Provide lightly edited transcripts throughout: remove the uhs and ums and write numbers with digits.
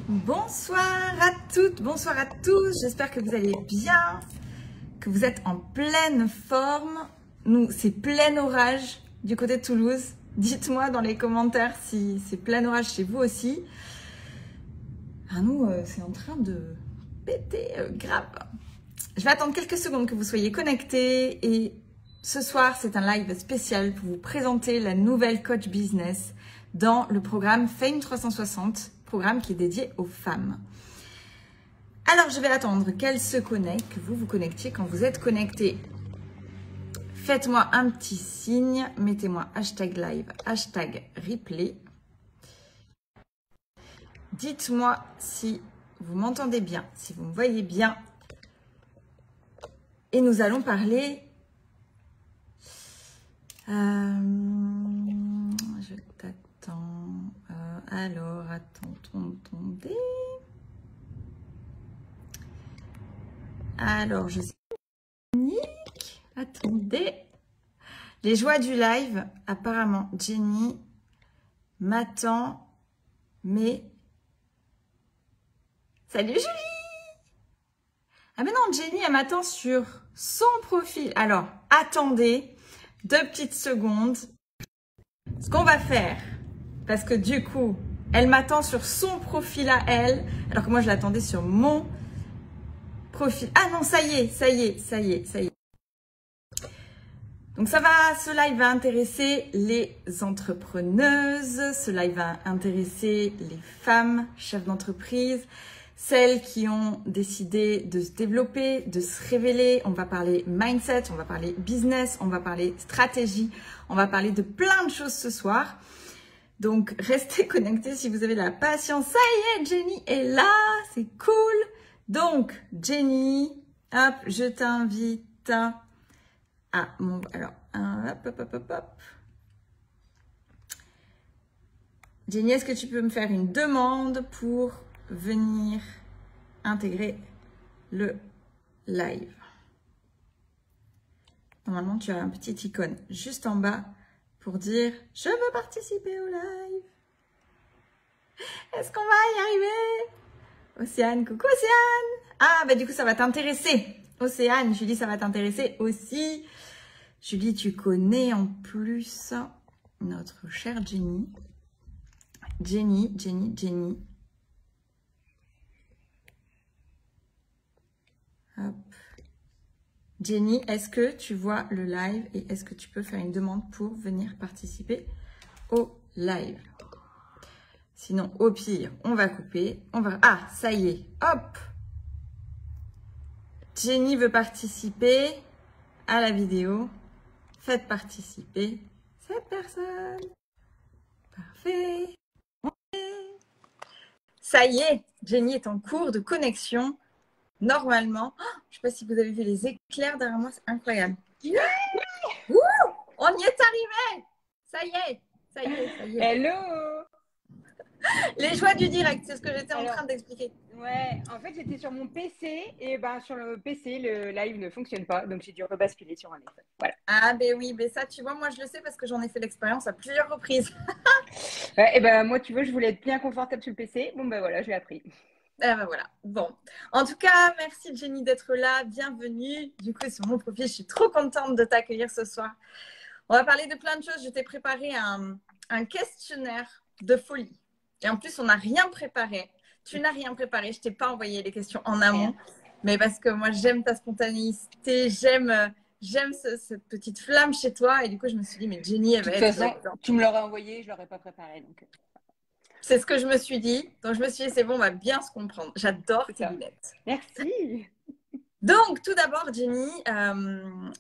Bonsoir à toutes, bonsoir à tous, j'espère que vous allez bien, que vous êtes en pleine forme. Nous, c'est plein orage du côté de Toulouse. Dites-moi dans les commentaires si c'est plein orage chez vous aussi. Ah, nous, c'est en train de péter grave. Je vais attendre quelques secondes que vous soyez connectés et ce soir, c'est un live spécial pour vous présenter la nouvelle coach business dans le programme Fame 360, programme qui est dédié aux femmes. Alors, je vais attendre qu'elle se connecte, que vous vous connectiez. Quand vous êtes connectés, faites-moi un petit signe, mettez-moi hashtag live, hashtag replay. Dites-moi si vous m'entendez bien, si vous me voyez bien. Et nous allons parler... je t'attends. Alors, attendez. Alors, je sais. Nick, attendez. Les joies du live, apparemment, Jenny m'attend, mais... Salut Julie! Ah mais non, Jenny, elle m'attend sur son profil. Alors, attendez 2 petites secondes. Ce qu'on va faire, parce que du coup, elle m'attend sur son profil à elle, alors que moi, je l'attendais sur mon profil. Ah non, ça y est. Donc, ce live va intéresser les entrepreneuses, ce live va intéresser les femmes, chefs d'entreprise, celles qui ont décidé de se développer, de se révéler. On va parler mindset, on va parler business, on va parler stratégie, on va parler de plein de choses ce soir. Donc, restez connectés si vous avez de la patience. Ça y est, Jenny est là, c'est cool. Donc, Jenny, hop, je t'invite à mon... Alors, hop. Jenny, est-ce que tu peux me faire une demande pour venir intégrer le live? Normalement, tu as un petit icône juste en bas pour dire « Je veux participer au live ». Est-ce qu'on va y arriver? Océane, coucou Océane! Ah, bah du coup, ça va t'intéresser. Océane, Julie, ça va t'intéresser aussi. Julie, tu connais en plus notre chère Jenny. Jenny. Hop. Jenny, est-ce que tu vois le live et est-ce que tu peux faire une demande pour venir participer au live? Sinon, au pire, on va couper. Ah, ça y est. Hop! Jenny veut participer à la vidéo. Faites participer cette personne. Parfait. Ça y est, Jenny est en cours de connexion. Normalement, je ne sais pas si vous avez vu les éclairs derrière moi, c'est incroyable. Ouh, on y est arrivé. Ça y est. Hello. Les joies du direct, c'est ce que j'étais en train d'expliquer. Ouais, en fait, j'étais sur mon PC et ben sur le PC, le live ne fonctionne pas, donc j'ai dû rebasculer sur un iPhone. Voilà. Ah ben oui, mais ça, tu vois, moi je le sais parce que j'en ai fait l'expérience à plusieurs reprises. Ouais, et ben moi, tu vois, je voulais être bien confortable sur le PC. Bon ben voilà, je l'ai appris. Ah ben voilà. Bon, en tout cas, merci Jenny d'être là, bienvenue. Du coup, sur mon profil, je suis trop contente de t'accueillir ce soir. On va parler de plein de choses. Je t'ai préparé un questionnaire de folie. Et en plus, on n'a rien préparé. Tu n'as rien préparé. Je ne t'ai pas envoyé les questions en amont. Mais parce que moi, j'aime ta spontanéité. J'aime cette petite flamme chez toi. Et du coup, je me suis dit, mais Jenny, elle va être... De toute façon, tu me l'aurais envoyé, je ne l'aurais pas préparé. Donc... C'est ce que je me suis dit. Donc, je me suis dit, c'est bon, on va bien se comprendre. J'adore tes lunettes. Merci. Donc, tout d'abord, Jenny,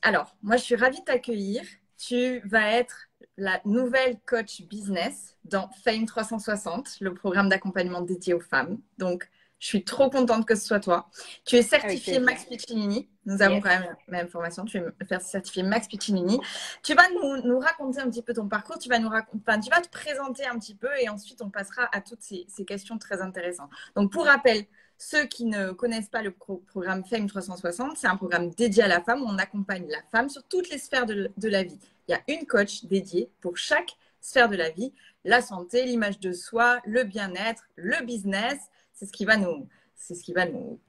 alors, moi, je suis ravie de t'accueillir. Tu vas être la nouvelle coach business dans Fame 360, le programme d'accompagnement dédié aux femmes. Donc, je suis trop contente que ce soit toi. Tu es certifiée Max Piccinini. Nous avons quand même la même formation. Tu es certifiée Max Piccinini. Tu vas nous raconter un petit peu ton parcours. Tu vas te présenter un petit peu et ensuite, on passera à toutes ces questions très intéressantes. Donc, pour rappel, ceux qui ne connaissent pas le programme Fame 360, c'est un programme dédié à la femme où on accompagne la femme sur toutes les sphères de la vie. Il y a une coach dédiée pour chaque sphère de la vie, la santé, l'image de soi, le bien-être, le business. C'est ce qui va nous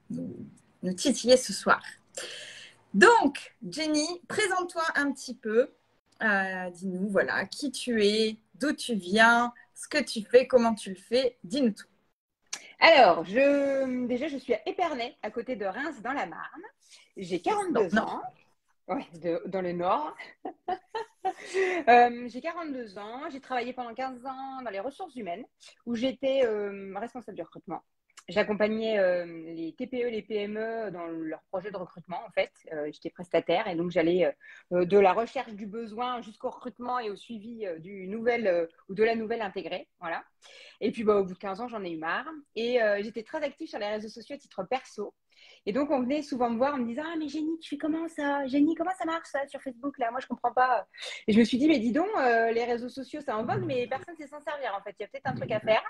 titiller ce soir. Donc, Jenny, présente-toi un petit peu. Dis-nous, voilà, qui tu es, d'où tu viens, ce que tu fais, comment tu le fais. Dis-nous tout. Alors, déjà, je suis à Épernay, à côté de Reims, dans la Marne. J'ai 42 ans. Ouais, dans le Nord. J'ai 42 ans. J'ai travaillé pendant 15 ans dans les ressources humaines, où j'étais responsable du recrutement. J'accompagnais les TPE, les PME dans leurs projets de recrutement, en fait. J'étais prestataire et donc j'allais de la recherche du besoin jusqu'au recrutement et au suivi du nouvel ou de la nouvelle intégrée. Voilà. Et puis, au bout de 15 ans, j'en ai eu marre. Et j'étais très active sur les réseaux sociaux à titre perso. Et donc, on venait souvent me voir en me disant « Ah, mais Jenny, tu fais comment ça? Jenny, comment ça marche ça sur Facebook là? Moi, je comprends pas. » Et je me suis dit « Mais dis donc, les réseaux sociaux, c'est en vogue, mais personne ne sait s'en servir en fait. Il y a peut-être un truc à faire. »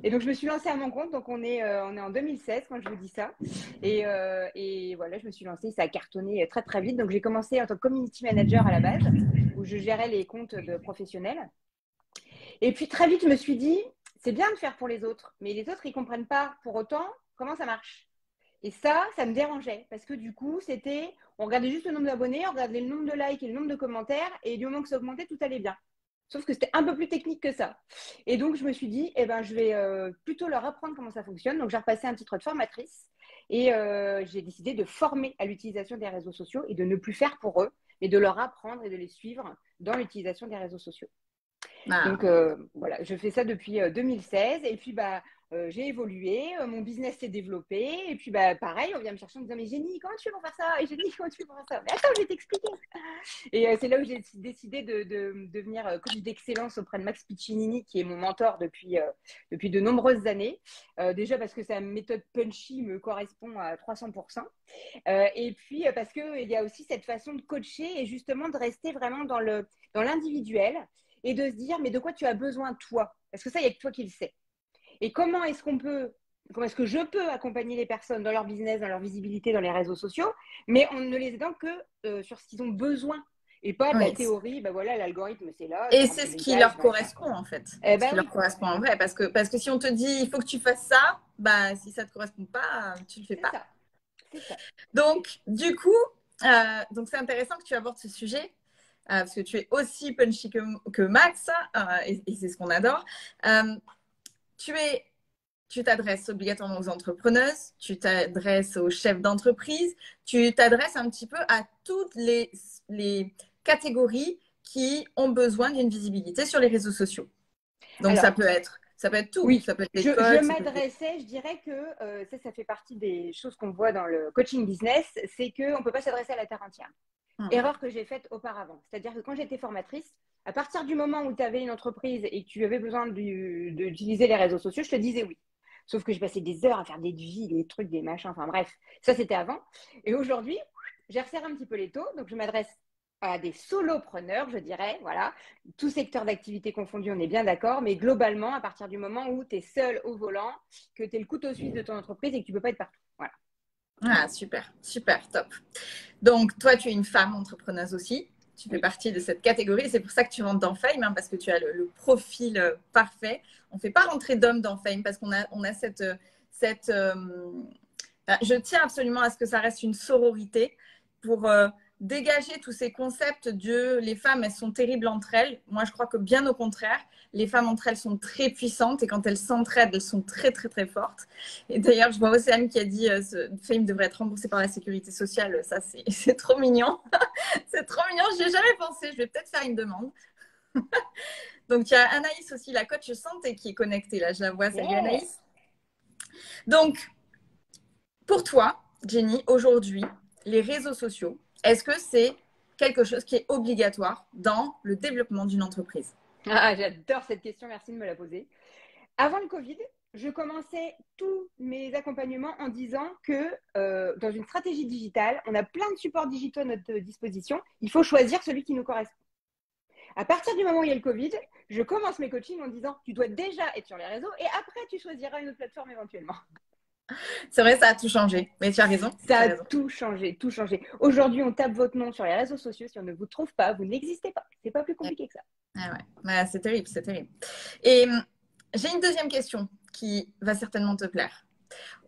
Et donc, je me suis lancée à mon compte. Donc, on est en 2016 quand je vous dis ça. Et voilà, je me suis lancée. Ça a cartonné très, très vite. Donc, j'ai commencé en tant que community manager à la base, où je gérais les comptes de professionnels. Et puis, très vite, je me suis dit, c'est bien de faire pour les autres, mais les autres, ils ne comprennent pas pour autant comment ça marche. Et ça me dérangeait parce que du coup, on regardait juste le nombre d'abonnés, on regardait le nombre de likes et le nombre de commentaires, et du moment que ça augmentait, tout allait bien. Sauf que c'était un peu plus technique que ça. Et donc, je me suis dit, je vais plutôt leur apprendre comment ça fonctionne. Donc, j'ai repassé un titre de formatrice et j'ai décidé de former à l'utilisation des réseaux sociaux et de ne plus faire pour eux, mais de leur apprendre et de les suivre dans l'utilisation des réseaux sociaux. Donc voilà, je fais ça depuis 2016 et puis j'ai évolué, mon business s'est développé et puis pareil, on vient me chercher en me disant mais Jenny, comment tu fais pour faire ça? Et Jenny, comment tu fais pour faire ça? Mais attends, je vais t'expliquer. Et c'est là où j'ai décidé de devenir coach d'excellence auprès de Max Piccinini, qui est mon mentor depuis de nombreuses années. Déjà parce que sa méthode punchy me correspond à 300%. Et puis parce qu'il y a aussi cette façon de coacher et justement de rester vraiment dans l'individuel et de se dire mais de quoi tu as besoin toi? Parce que ça, il n'y a que toi qui le sais. Et comment est-ce que je peux accompagner les personnes dans leur business, dans leur visibilité, dans les réseaux sociaux, mais en ne les aidant que sur ce qu'ils ont besoin et pas de la théorie, voilà, l'algorithme, c'est là. Et c'est ce qui leur correspond, en fait. Ce qui leur correspond en vrai. Parce que si on te dit, il faut que tu fasses ça, si ça ne te correspond pas, tu ne le fais pas. C'est ça. Donc, du coup, c'est intéressant que tu abordes ce sujet. Parce que tu es aussi punchy que Max, et c'est ce qu'on adore. Tu t'adresses obligatoirement aux entrepreneuses, tu t'adresses aux chefs d'entreprise, tu t'adresses un petit peu à toutes les catégories qui ont besoin d'une visibilité sur les réseaux sociaux. Donc, ça peut être tout. Oui, ça peut être je m'adressais, je dirais que ça fait partie des choses qu'on voit dans le coaching business, c'est qu'on ne peut pas s'adresser à la terre entière. Erreur que j'ai faite auparavant. C'est-à-dire que quand j'étais formatrice, à partir du moment où tu avais une entreprise et que tu avais besoin d'utiliser les réseaux sociaux, je te disais oui. Sauf que je passais des heures à faire des devis, des trucs, des machins, enfin bref, ça c'était avant. Et aujourd'hui, j'ai resserré un petit peu les taux, donc je m'adresse à des solopreneurs, je dirais, voilà, tout secteur d'activité confondu, on est bien d'accord, mais globalement, à partir du moment où tu es seul au volant, que tu es le couteau suisse de ton entreprise et que tu ne peux pas être partout. Voilà. Ah, super, super, top. Donc, toi, tu es une femme entrepreneuse aussi. Tu fais partie de cette catégorie. C'est pour ça que tu rentres dans Fame, parce que tu as le profil parfait. On ne fait pas rentrer d'hommes dans Fame parce qu'on a cette je tiens absolument à ce que ça reste une sororité pour dégager tous ces concepts de les femmes, elles sont terribles entre elles. Moi, je crois que bien au contraire, les femmes entre elles sont très puissantes et quand elles s'entraident, elles sont très, très, très fortes. Et d'ailleurs, je vois Océane qui a dit Fame devrait être remboursé par la sécurité sociale. Ça, c'est trop mignon. C'est trop mignon. J'y ai jamais pensé. Je vais peut-être faire une demande. Donc, il y a Anaïs aussi, la coach santé qui est connectée. Là, je la vois. Salut Anaïs. Donc, pour toi, Jenny, aujourd'hui, les réseaux sociaux, est-ce que c'est quelque chose qui est obligatoire dans le développement d'une entreprise? Ah, j'adore cette question, merci de me la poser. Avant le Covid, je commençais tous mes accompagnements en disant que dans une stratégie digitale, on a plein de supports digitaux à notre disposition, il faut choisir celui qui nous correspond. À partir du moment où il y a le Covid, je commence mes coachings en disant tu dois déjà être sur les réseaux et après tu choisiras une autre plateforme éventuellement. C'est vrai, ça a tout changé. Mais tu as raison. Ça a tout changé, tout changé. Aujourd'hui, on tape votre nom sur les réseaux sociaux. Si on ne vous trouve pas, vous n'existez pas. C'est pas plus compliqué que ça. Ah ouais, c'est terrible, c'est terrible. Et j'ai une deuxième question qui va certainement te plaire.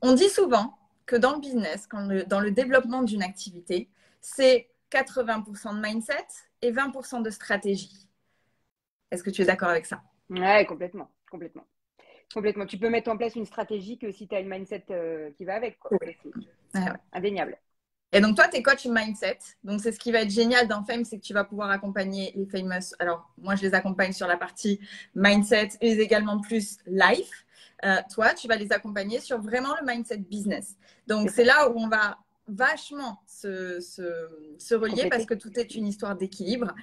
On dit souvent que dans le business, dans le développement d'une activité, c'est 80% de mindset et 20% de stratégie. Est-ce que tu es d'accord avec ça? Ouais, complètement, complètement. Complètement. Tu peux mettre en place une stratégie que si tu as une mindset qui va avec, quoi. Ça, c'est Ouais, ouais. indéniable. Et donc, toi, tu es coach mindset. Donc, c'est ce qui va être génial dans Fame, c'est que tu vas pouvoir accompagner les famous. Alors, moi, je les accompagne sur la partie mindset et également plus life. Toi, tu vas les accompagner sur vraiment le mindset business. Donc, c'est là où on va vachement se relier parce que tout est une histoire d'équilibre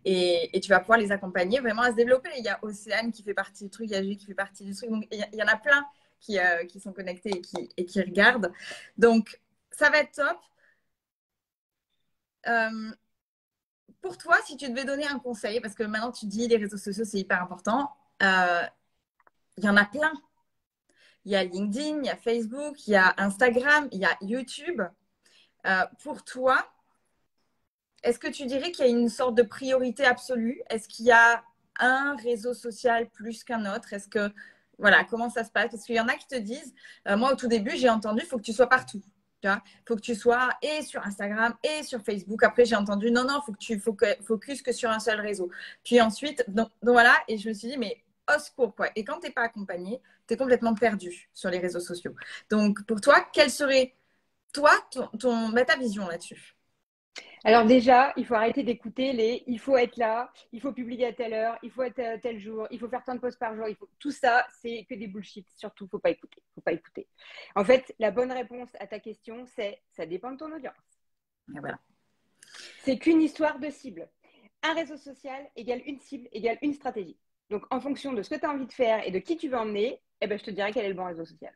et tu vas pouvoir les accompagner vraiment à se développer. Il y a Océane qui fait partie du truc, il y a Julie qui fait partie du truc. Donc, il y en a plein qui sont connectés et qui regardent. Donc, ça va être top. Pour toi, si tu devais donner un conseil, parce que maintenant tu dis les réseaux sociaux, c'est hyper important, il y en a plein. Il y a LinkedIn, il y a Facebook, il y a Instagram, il y a YouTube. Pour toi, est-ce que tu dirais qu'il y a une sorte de priorité absolue? Est-ce qu'il y a un réseau social plus qu'un autre? Est-ce que, voilà, comment ça se passe? Parce qu'il y en a qui te disent, moi au tout début, j'ai entendu, il faut que tu sois partout. Il faut que tu sois et sur Instagram et sur Facebook. Après, j'ai entendu, non, non, il faut que tu focus que sur un seul réseau. Puis ensuite, donc voilà, et je me suis dit, mais au secours, quoi. Et quand tu n'es pas accompagné, tu es complètement perdu sur les réseaux sociaux. Donc, pour toi, quelle serait, toi, ta vision là-dessus? Alors déjà, il faut arrêter d'écouter il faut être là, il faut publier à telle heure, il faut être à tel jour, il faut faire tant de posts par jour. Tout ça, c'est que des bullshit. Surtout, faut pas écouter. Faut pas écouter. En fait, la bonne réponse à ta question, c'est ça dépend de ton audience. Et voilà. C'est qu'une histoire de cible. Un réseau social égale une cible égale une stratégie. Donc, en fonction de ce que tu as envie de faire et de qui tu veux emmener, eh ben, je te dirai quel est le bon réseau social.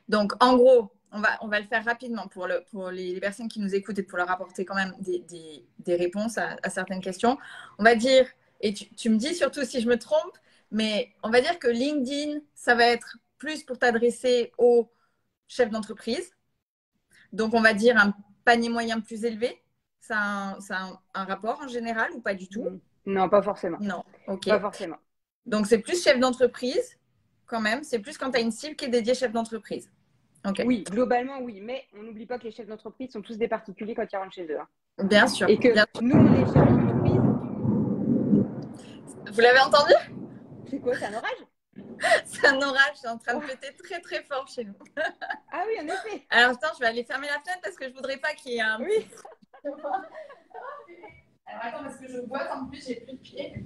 Donc, en gros, on va le faire rapidement pour les personnes qui nous écoutent et pour leur apporter quand même des réponses à certaines questions. On va dire, et tu me dis surtout si je me trompe, mais on va dire que LinkedIn, ça va être plus pour t'adresser aux chefs d'entreprise. Donc, on va dire un panier moyen plus élevé. Ça a un rapport en général ou pas du tout? Non, pas forcément. Non, ok. Pas forcément. Donc, c'est plus chef d'entreprise quand même. C'est plus quand tu as une cible qui est dédiée chef d'entreprise. Okay. Oui, globalement, oui. Mais on n'oublie pas que les chefs d'entreprise sont tous des particuliers quand ils rentrent chez eux. Hein. Bien sûr. Et que nous, on est chefs d'entreprise. Vous l'avez entendu? C'est quoi? C'est un orage? C'est un orage. C'est en train de péter très, très fort chez nous. Ah oui, en effet. Alors, attends, je vais aller fermer la fenêtre parce que je voudrais pas qu'il y ait un... Oui. Alors, attends, parce que je boite en plus, j'ai plus de pied.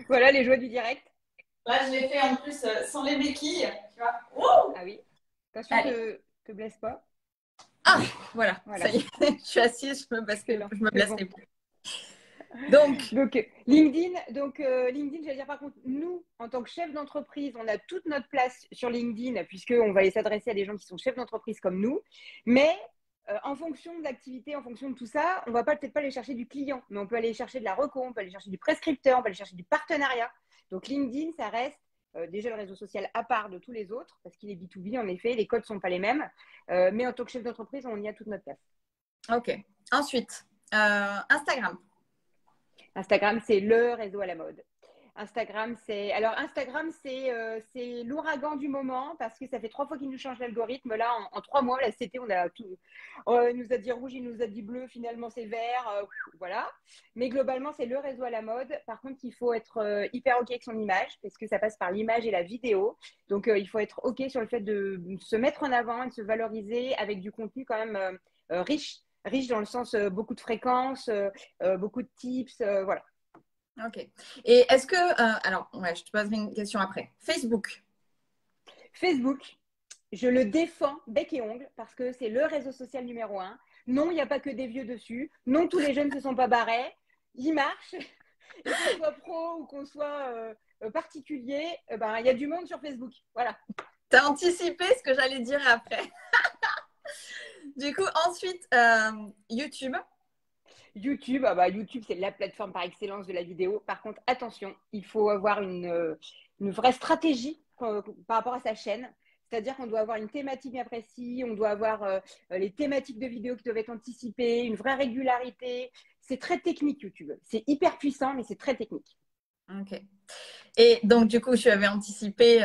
Voilà les joies du direct. Là, je l'ai fait en plus sans les béquilles, tu vois. Ah oui. Attention, te blesse pas. Ah, voilà. Ça y est, je suis assise, je me blesse les pieds. Donc LinkedIn, j'allais dire par contre, nous, en tant que chef d'entreprise, on a toute notre place sur LinkedIn puisqu'on va aller s'adresser à des gens qui sont chefs d'entreprise comme nous. Mais en fonction de l'activité, en fonction de tout ça, on va peut-être pas aller chercher du client, mais on peut aller chercher de la reco, on peut aller chercher du prescripteur, on peut aller chercher du partenariat. Donc LinkedIn, ça reste déjà le réseau social à part de tous les autres, parce qu'il est B2B en effet, les codes sont pas les mêmes. Mais en tant que chef d'entreprise, on y a toute notre place. Ok. Ensuite, Instagram. Instagram, c'est le réseau à la mode. Instagram, c'est l'ouragan du moment parce que ça fait 3 fois qu'il nous change l'algorithme. Là, en 3 mois, là, c'était, on a tout. Il nous a dit rouge, il nous a dit bleu, finalement c'est vert. Voilà. Mais globalement, c'est le réseau à la mode. Par contre, il faut être hyper OK avec son image parce que ça passe par l'image et la vidéo. Donc, il faut être OK sur le fait de se mettre en avant et de se valoriser avec du contenu quand même riche dans le sens beaucoup de fréquences, beaucoup de tips, voilà. Ok. Et est-ce que, alors, ouais, je te poserai une question après. Facebook, je le défends bec et ongle parce que c'est le réseau social numéro 1. Non, il n'y a pas que des vieux dessus. Non, tous les jeunes ne se sont pas barrés. Il marche. Et qu'on soit pro ou qu'on soit particulier, il y a du monde sur Facebook. Voilà. Tu as anticipé ce que j'allais dire après. Du coup, ensuite, YouTube. YouTube, YouTube, c'est la plateforme par excellence de la vidéo. Par contre, attention, il faut avoir une vraie stratégie par rapport à sa chaîne. C'est-à-dire qu'on doit avoir une thématique bien précise, on doit avoir les thématiques de vidéos qui doivent être anticipées, une vraie régularité. C'est très technique, YouTube. C'est hyper puissant, mais c'est très technique. Ok. Et donc, du coup, je avais anticipé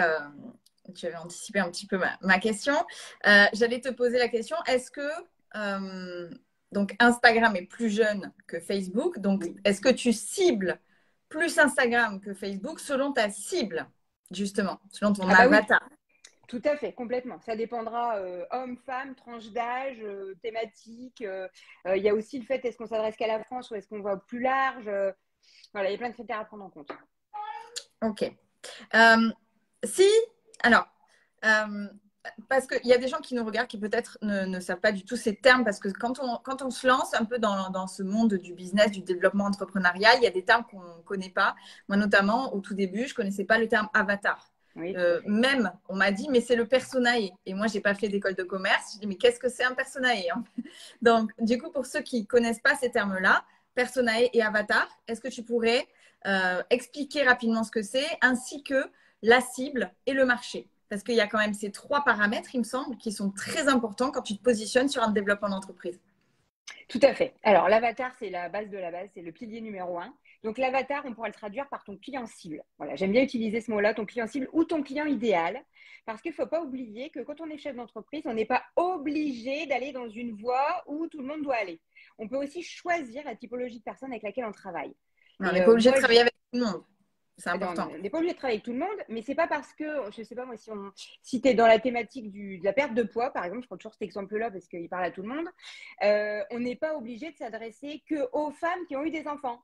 tu avais anticipé un petit peu ma question. J'allais te poser la question, est-ce que donc Instagram est plus jeune que Facebook, donc Oui. est-ce que tu cibles plus Instagram que Facebook selon ta cible, justement, selon ton Ah bah oui, avatar? tout à fait, complètement. Ça dépendra homme, femme, tranche d'âge, thématique. Il y a aussi le fait, est-ce qu'on s'adresse qu'à la France ou est-ce qu'on va au plus large. Voilà, il y a plein de critères à prendre en compte. Ok. Euh, si, alors, euh, parce qu'il y a des gens qui nous regardent qui peut-être ne savent pas du tout ces termes, parce que quand on se lance un peu dans ce monde du business, du développement entrepreneurial, il y a des termes qu'on ne connaît pas. Moi, notamment, au tout début, je ne connaissais pas le terme avatar. Oui, tout à fait. Même, on m'a dit, mais c'est le personae. Et moi, je n'ai pas fait d'école de commerce. Je dis, mais qu'est-ce que c'est un personae, hein? Donc, du coup, pour ceux qui ne connaissent pas ces termes-là, personae et avatar, est-ce que tu pourrais expliquer rapidement ce que c'est, ainsi que la cible et le marché? Parce qu'il y a quand même ces trois paramètres, il me semble, qui sont très importants quand tu te positionnes sur un développement d'entreprise. Tout à fait. Alors, l'avatar, c'est la base de la base, c'est le pilier numéro un. Donc, l'avatar, on pourra le traduire par ton client cible. Voilà, j'aime bien utiliser ce mot-là, ton client cible ou ton client idéal, parce qu'il ne faut pas oublier que quand on est chef d'entreprise, on n'est pas obligé d'aller dans une voie où tout le monde doit aller. On peut aussi choisir la typologie de personne avec laquelle on travaille. Mais on Et n'est pas obligé de moi, travailler avec tout le monde. C'est non, important. on n'est pas obligé de travailler avec tout le monde, mais c'est pas parce que, je sais pas moi, si tu es dans la thématique de la perte de poids, par exemple, je prends toujours cet exemple-là parce qu'il parle à tout le monde, on n'est pas obligé de s'adresser qu'aux femmes qui ont eu des enfants.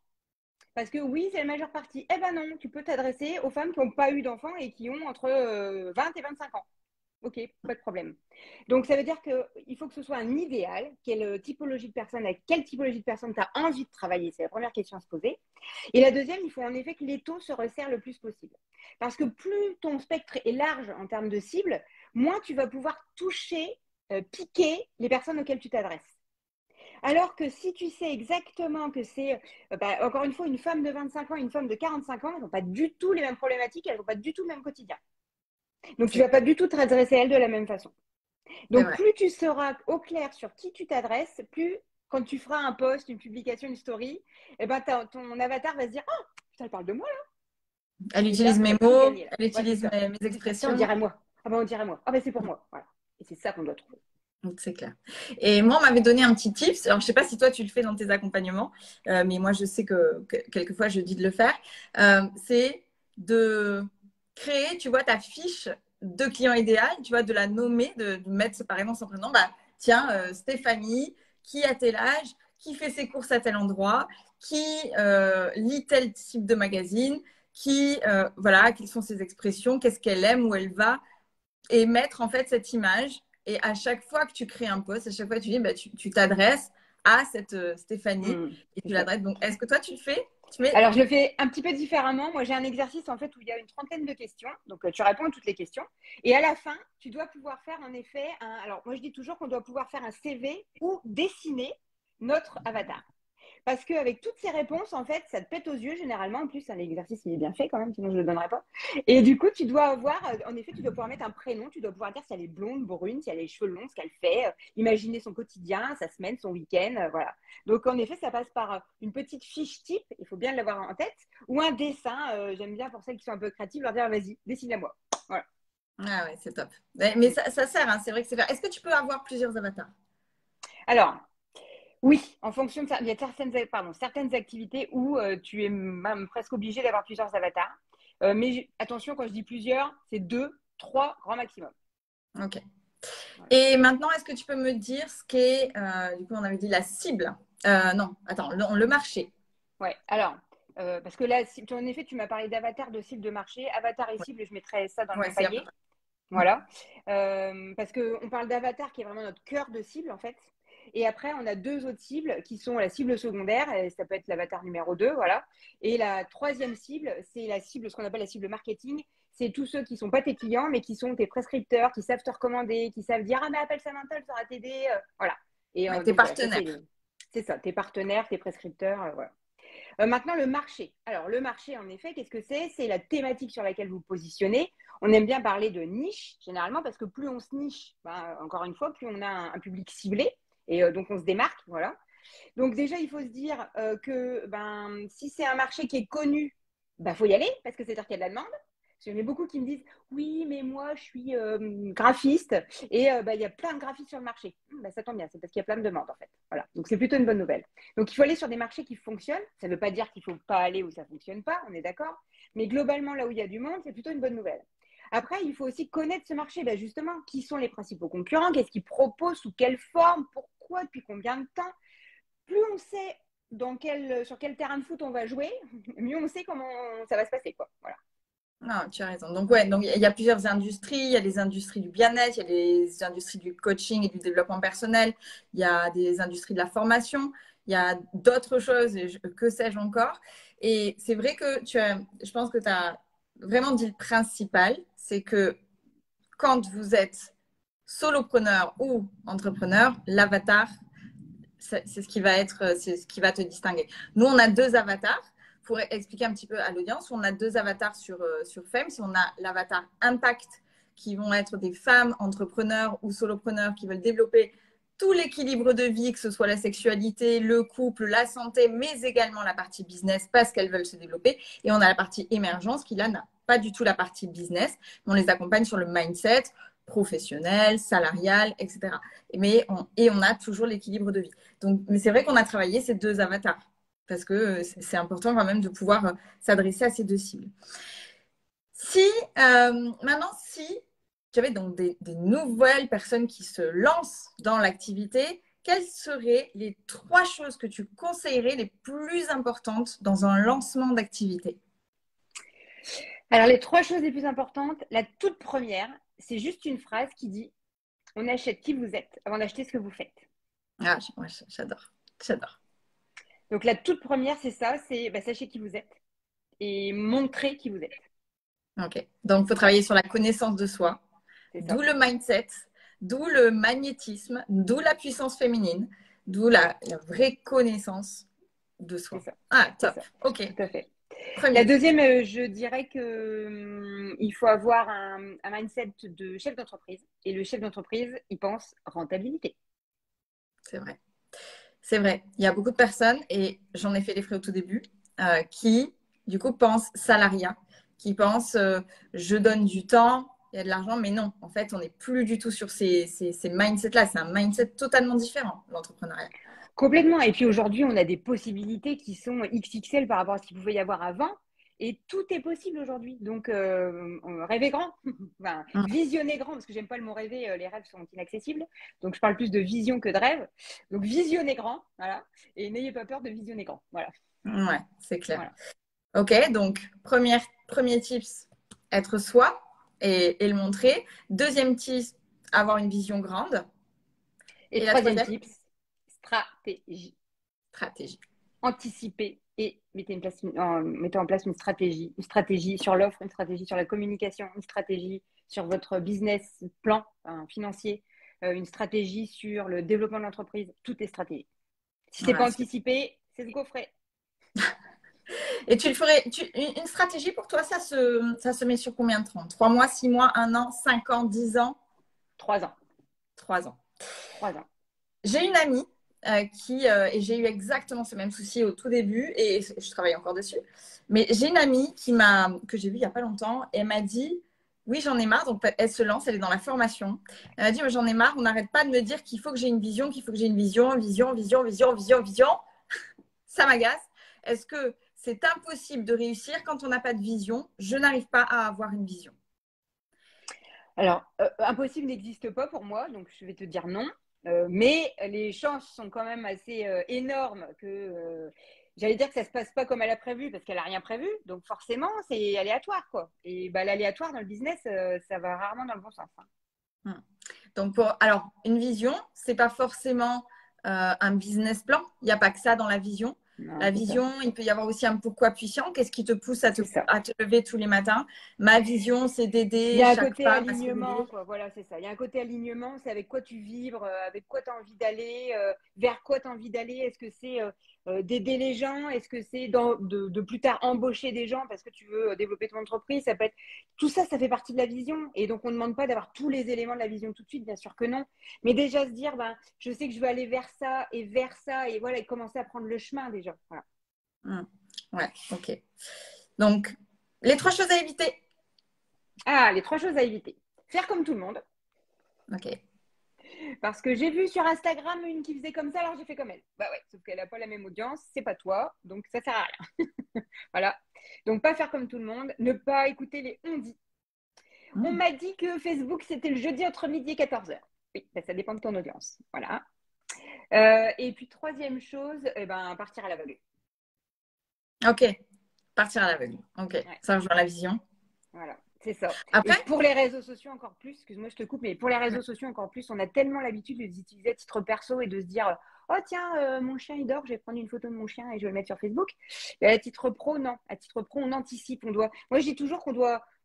Parce que oui, c'est la majeure partie. Eh ben non, tu peux t'adresser aux femmes qui n'ont pas eu d'enfants et qui ont entre 20 et 25 ans. Ok, pas de problème. Donc, ça veut dire qu'il faut que ce soit un idéal. Quelle typologie de personne, avec quelle typologie de personne tu as envie de travailler? C'est la première question à se poser. Et la deuxième, il faut en effet que les taux se resserrent le plus possible. Parce que plus ton spectre est large en termes de cible, moins tu vas pouvoir toucher, piquer les personnes auxquelles tu t'adresses. Alors que si tu sais exactement que c'est, encore une fois, une femme de 25 ans et une femme de 45 ans, elles n'ont pas du tout les mêmes problématiques, elles n'ont pas du tout le même quotidien. Donc, tu ne vas pas du tout te adresser à elles de la même façon. C'est Donc, vrai. plus tu seras au clair sur qui tu t'adresses, plus quand tu feras un post, une publication, une story, eh ben, ton avatar va se dire « Oh, putain, elle parle de moi là !» Elle Et là, utilise tu mes as tout mots, gagné. Là. elle Ouais, c'est utilise ça. mes C'est ça. Tiens, on expressions. dirait moi. Ah ben, on dirait moi. Ah ben, c'est pour moi. Voilà. Et c'est ça qu'on doit trouver. C'est clair. Et moi, on m'avait donné un petit tips. Alors, je ne sais pas si toi, tu le fais dans tes accompagnements, mais moi, je sais que quelquefois, je dis de le faire. C'est de créer, tu vois, ta fiche de client idéal, tu vois, de la nommer, de mettre séparément son prénom. Bah, tiens, Stéphanie, qui a tel âge, qui fait ses courses à tel endroit, qui lit tel type de magazine, qui, voilà, quelles sont ses expressions, qu'est-ce qu'elle aime, où elle va, et mettre en fait cette image. Et à chaque fois que tu crées un post, à chaque fois que tu dis, bah, tu t'adresses à cette Stéphanie et C'est tu ça. l'adresses. Donc, est-ce que toi, tu le fais? Tu mets... Alors, je le fais un petit peu différemment. Moi, j'ai un exercice en fait où il y a une trentaine de questions. Donc, tu réponds à toutes les questions. Et à la fin, tu dois pouvoir faire en effet un. Alors, moi, je dis toujours qu'on doit pouvoir faire un CV ou dessiner notre avatar. Parce qu'avec toutes ces réponses, en fait, ça te pète aux yeux généralement. En plus, l'exercice, il est bien fait quand même, sinon je ne le donnerais pas. Et du coup, tu dois avoir, en effet, tu dois pouvoir mettre un prénom, tu dois pouvoir dire si elle est blonde, brune, si elle a les cheveux longs, ce qu'elle fait, imaginer son quotidien, sa semaine, son week-end, voilà. Donc, en effet, ça passe par une petite fiche type, il faut bien l'avoir en tête, ou un dessin. J'aime bien pour celles qui sont un peu créatives, leur dire, vas-y, dessine-la-moi. Voilà. Ah ouais, c'est top. Mais ça sert, hein, c'est vrai que c'est vrai. Est-ce que tu peux avoir plusieurs avatars? Alors, oui, en fonction de ça, il y a certaines activités où tu es même presque obligé d'avoir plusieurs avatars. Mais attention, quand je dis plusieurs, c'est deux, trois, grand maximum. Ok. Voilà. Et maintenant, est-ce que tu peux me dire ce qu'est, du coup, on avait dit la cible. Non, attends, le marché. Ouais, alors, parce que là, en effet, tu m'as parlé d'avatar, de cible, de marché. Avatar et Ouais, cible, je mettrais ça dans le ouais, même c'est un peu. panier. Voilà. Parce qu'on parle d'avatar qui est vraiment notre cœur de cible, en fait. Et après, on a deux autres cibles qui sont la cible secondaire, et ça peut être l'avatar numéro 2, voilà. Et la troisième cible, c'est la cible, ce qu'on appelle la cible marketing. C'est tous ceux qui ne sont pas tes clients, mais qui sont tes prescripteurs, qui savent te recommander, qui savent dire, ah, mais appelle Samantha, elle saura t'aider. Voilà. Et Ouais, tes donc, voilà, ça, partenaires. c'est ça, tes partenaires, tes prescripteurs, voilà. Maintenant, le marché. Alors, le marché, en effet, qu'est-ce que c'est? C'est la thématique sur laquelle vous positionnez. On aime bien parler de niche, généralement, parce que plus on se niche, encore une fois, plus on a un public ciblé. Et donc, on se démarque. Voilà. Donc, déjà, il faut se dire que si c'est un marché qui est connu, faut y aller, parce que c'est-à-dire qu'il y a de la demande. J'en ai beaucoup qui me disent oui, mais moi je suis graphiste et il y a plein de graphistes sur le marché. Ça tombe bien, c'est parce qu'il y a plein de demandes en fait. Voilà. Donc c'est plutôt une bonne nouvelle. Donc il faut aller sur des marchés qui fonctionnent. Ça ne veut pas dire qu'il ne faut pas aller où ça ne fonctionne pas, on est d'accord. Mais globalement, là où il y a du monde, c'est plutôt une bonne nouvelle. Après, il faut aussi connaître ce marché. Justement, qui sont les principaux concurrents? Qu'est-ce qu'ils proposent? Sous quelle forme? Pourquoi? Depuis combien de temps? Plus on sait sur quel terrain de foot on va jouer, mieux on sait comment ça va se passer, quoi. Voilà. Non, tu as raison. Donc, ouais, donc il y a plusieurs industries. Il y a les industries du bien-être, il y a les industries du coaching et du développement personnel, il y a des industries de la formation, il y a d'autres choses, que sais-je encore. Et c'est vrai que je pense que tu as vraiment dit le principal, c'est que quand vous êtes solopreneur ou entrepreneur, l'avatar, c'est ce qui va être, c'est ce qui va te distinguer. Nous, on a deux avatars. Pour expliquer un petit peu à l'audience, on a deux avatars sur Fems. On a l'avatar Impact, qui vont être des femmes entrepreneurs ou solopreneurs qui veulent développer tout l'équilibre de vie, que ce soit la sexualité, le couple, la santé, mais également la partie business parce qu'elles veulent se développer. Et on a la partie émergence qui, là, n'a pas du tout la partie business. On les accompagne sur le mindset professionnel, salarial, etc. Et on a toujours l'équilibre de vie. Donc, mais c'est vrai qu'on a travaillé ces deux avatars parce que c'est important quand même de pouvoir s'adresser à ces deux cibles. Maintenant, si tu avais donc des nouvelles personnes qui se lancent dans l'activité, quelles seraient les 3 choses que tu conseillerais les plus importantes dans un lancement d'activité? Alors, les 3 choses les plus importantes, la toute première, c'est juste une phrase qui dit « On achète qui vous êtes avant d'acheter ce que vous faites ». Ah, j'adore. J'adore. Donc, la toute première, c'est ça, c'est sachez qui vous êtes et montrez qui vous êtes. Ok. Donc, il faut travailler sur la connaissance de soi, d'où le mindset, d'où le magnétisme, d'où la puissance féminine, d'où la vraie connaissance de soi. Ah, top. Ok. Tout à fait. Premier. La deuxième, je dirais que il faut avoir un mindset de chef d'entreprise. Et le chef d'entreprise, il pense rentabilité. C'est vrai. C'est vrai. Il y a beaucoup de personnes, et j'en ai fait les frais au tout début, qui, du coup, pensent salariat, qui pensent je donne du temps, il y a de l'argent, mais non, en fait, on n'est plus du tout sur ces mindsets-là. C'est un mindset totalement différent, l'entrepreneuriat. Complètement. Et puis aujourd'hui, on a des possibilités qui sont XXL par rapport à ce qu'il pouvait y avoir avant. Et tout est possible aujourd'hui. Donc, rêvez grand, enfin, visionnez grand, parce que j'aime pas le mot rêver, les rêves sont inaccessibles. Donc, je parle plus de vision que de rêve. Donc, visionnez grand, voilà. Et n'ayez pas peur de visionner grand. Voilà. Ouais, c'est clair. Voilà. Ok, donc, premier tips, être soi et le montrer. Deuxième tips, avoir une vision grande. Et troisième tips, stratégie. Stratégie. Anticiper et mettez en place une stratégie sur l'offre, une stratégie sur la communication, une stratégie sur votre business plan financier, une stratégie sur le développement de l'entreprise. Tout est stratégie. Si ce n'est pas anticipé, c'est se gaufrer. Et tu le ferais, une stratégie pour toi, ça se met sur combien de temps? 3 mois, 6 mois, 1 an, 5 ans, 10 ans? 3 ans. 3 ans. 3 ans. J'ai une amie et j'ai eu exactement ce même souci au tout début et je travaille encore dessus. Mais j'ai une amie que j'ai vue il n'y a pas longtemps et elle m'a dit, oui, j'en ai marre. Donc, elle se lance, elle est dans la formation. Elle m'a dit, j'en ai marre, on n'arrête pas de me dire qu'il faut que j'ai une vision, qu'il faut que j'ai une vision. Ça m'agace. Est-ce que c'est impossible de réussir quand on n'a pas de vision? Je n'arrive pas à avoir une vision. Alors, impossible n'existe pas pour moi, donc je vais te dire non. Mais les chances sont quand même assez énormes que j'allais dire que ça ne se passe pas comme elle a prévu parce qu'elle n'a rien prévu. Donc forcément, c'est aléatoire, quoi. Et l'aléatoire dans le business, ça va rarement dans le bon sens. Hein. Donc, alors, une vision, ce n'est pas forcément un business plan. Il n'y a pas que ça dans la vision. Non, la vision, il peut y avoir aussi un pourquoi puissant. Qu'est-ce qui te pousse à te lever tous les matins? Ma vision, c'est d'aider. Il y a un côté alignement, quoi. Voilà, c'est ça. Il y a un côté alignement, c'est avec quoi tu vibres, avec quoi tu as envie d'aller, vers quoi tu as envie d'aller. Est-ce que c'est d'aider les gens? Est-ce que c'est de plus tard embaucher des gens parce que tu veux développer ton entreprise? Ça peut être... Tout ça, ça fait partie de la vision. Et donc, on ne demande pas d'avoir tous les éléments de la vision tout de suite, bien sûr que non. Mais déjà se dire, je sais que je veux aller vers ça, et voilà, et commencer à prendre le chemin déjà. Voilà. Ouais, ok. Donc, les 3 choses à éviter. Ah, les 3 choses à éviter. Faire comme tout le monde. Ok. Parce que j'ai vu sur Instagram une qui faisait comme ça, alors j'ai fait comme elle. Bah ouais, sauf qu'elle n'a pas la même audience, c'est pas toi, donc ça sert à rien. Voilà. Donc pas faire comme tout le monde, ne pas écouter les on dit. On Hmm. m'a dit que Facebook c'était le jeudi entre midi et 14h. Oui, bah, ça dépend de ton audience. Voilà. Et puis troisième chose, eh ben, partir à l'aveugle. Ok. Partir à l'aveugle. Ok. Ouais. Ça rejoint la vision. Voilà, c'est ça. Et Après, pour les réseaux sociaux encore plus, excuse-moi, je te coupe, mais pour les réseaux sociaux encore plus, on a tellement l'habitude de les utiliser à titre perso et de se dire, oh tiens, mon chien il dort, je vais prendre une photo de mon chien et je vais le mettre sur Facebook. Et à titre pro, non. À titre pro, on anticipe. Moi, je dis toujours on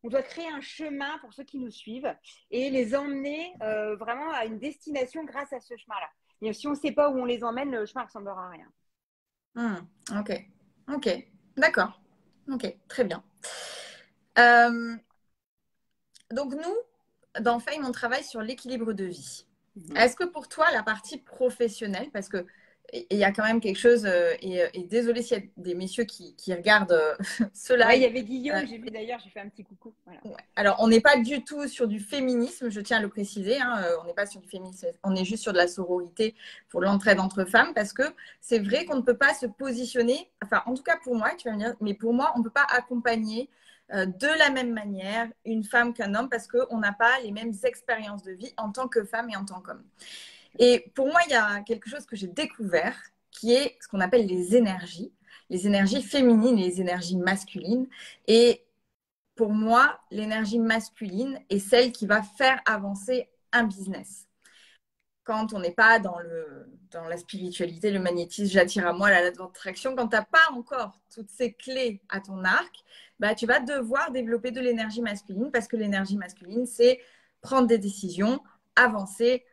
doit créer un chemin pour ceux qui nous suivent et les emmener vraiment à une destination grâce à ce chemin-là. Et si on ne sait pas où on les emmène, le chemin ne ressemblera à rien. ok. Ok. D'accord. Ok. Très bien. Euh, donc, nous, dans Fame, on travaille sur l'équilibre de vie. Mhm. Est-ce que pour toi, la partie professionnelle, parce que il y a quand même quelque chose, et désolé s'il y a des messieurs qui regardent ce Ouais, il y live. avait Guillaume, j'ai vu d'ailleurs, j'ai fait un petit coucou. Voilà. Ouais. Alors, on n'est pas du tout sur du féminisme, je tiens à le préciser. Hein, on n'est pas sur du féminisme, on est juste sur de la sororité pour l'entraide entre femmes, parce que c'est vrai qu'on ne peut pas se positionner, enfin, en tout cas pour moi, tu vas me dire, mais pour moi, on ne peut pas accompagner de la même manière une femme qu'un homme, parce qu'on n'a pas les mêmes expériences de vie en tant que femme et en tant qu'homme. Et pour moi, il y a quelque chose que j'ai découvert qui est ce qu'on appelle les énergies féminines et les énergies masculines. Et pour moi, l'énergie masculine est celle qui va faire avancer un business. Quand on n'est pas dans la spiritualité, le magnétisme, j'attire à moi la loi d'attraction, quand tu n'as pas encore toutes ces clés à ton arc, bah, tu vas devoir développer de l'énergie masculine parce que l'énergie masculine, c'est prendre des décisions, avancer,